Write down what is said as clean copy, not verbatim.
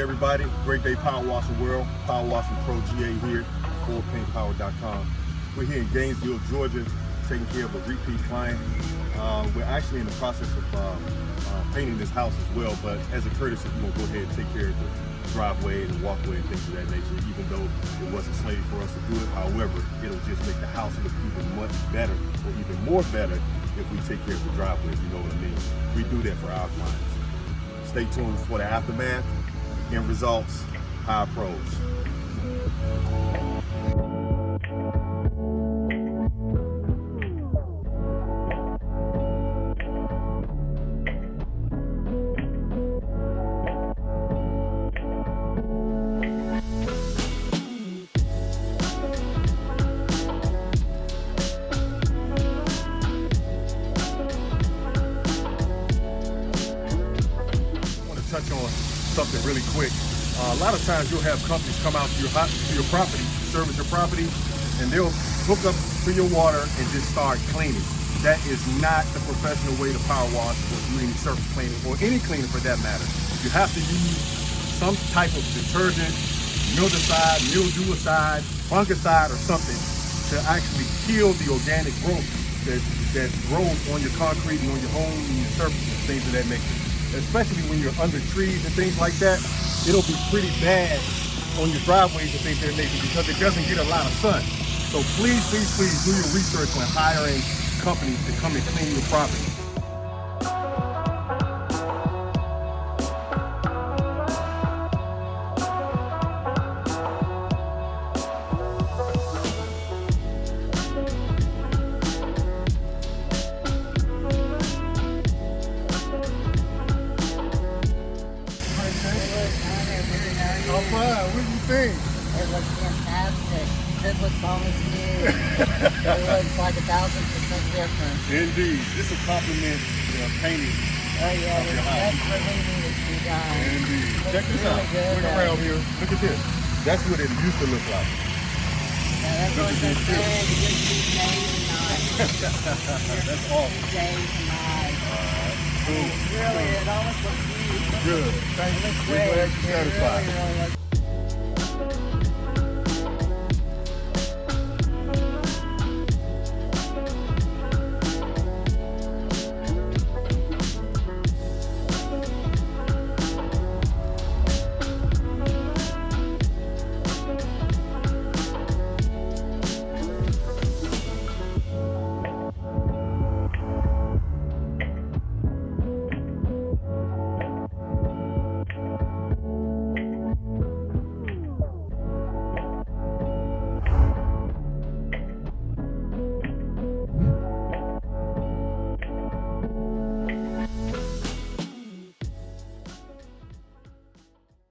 everybody, Great Day Power Washing World, Power Washing Pro GA here, fullpaintpower.com. We're here in Gainesville, Georgia, taking care of a repeat client. We're actually in the process of painting this house as well, but as a courtesy, we're going to go ahead and take care of the driveway and the walkway and things of that nature, even though it wasn't slated for us to do it. However, it'll just make the house look even much better, or even more better, if we take care of the driveway, if you know what I mean. We do that for our clients. Stay tuned for the aftermath, end results, high pros. Touch on something really quick. A lot of times you'll have companies come out to your property, service your property, and they'll hook up to your water and just start cleaning. That is not the professional way to power wash or do any surface cleaning, or any cleaning for that matter. You have to use some type of detergent, mildewicide, fungicide, or something to actually kill the organic growth that grows on your concrete and on your home and your surface and things of that nature. Especially when you're under trees and things like that, it'll be pretty bad on your driveways and things of that nature because it doesn't get a lot of sun. So please, please, please do your research when hiring companies to come and clean your property. How fun? What do you think? It looks fantastic. It looks almost new. It looks like 1,000% different. Indeed. This will complement the painting Oh yeah, of this your house. desperately needed to be done. Indeed. Looks Check this really out. good, Look around here. Look at this. That's what it used to look like. Yeah, that's what Look they at this. said. It used to be day and night. That's awesome. Day and night. Cool. Really, it almost looks new. Good. Thank you. We're glad you're satisfied. Really looks